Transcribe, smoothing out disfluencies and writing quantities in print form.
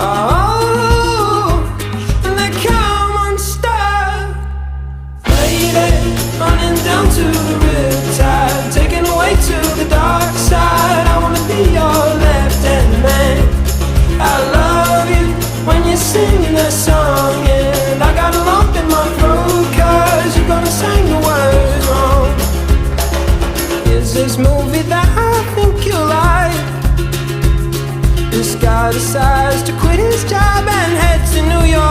Oh, and they come unstuck. Lady, running down to the riptide, taken away to the dark side. I wanna be your left-hand man. I love you when you're singing that song, and I got a lump in my throat 'cause you're gonna sing the words wrong. Is this movie that I think you like? This guy decides to quit his job and head to New York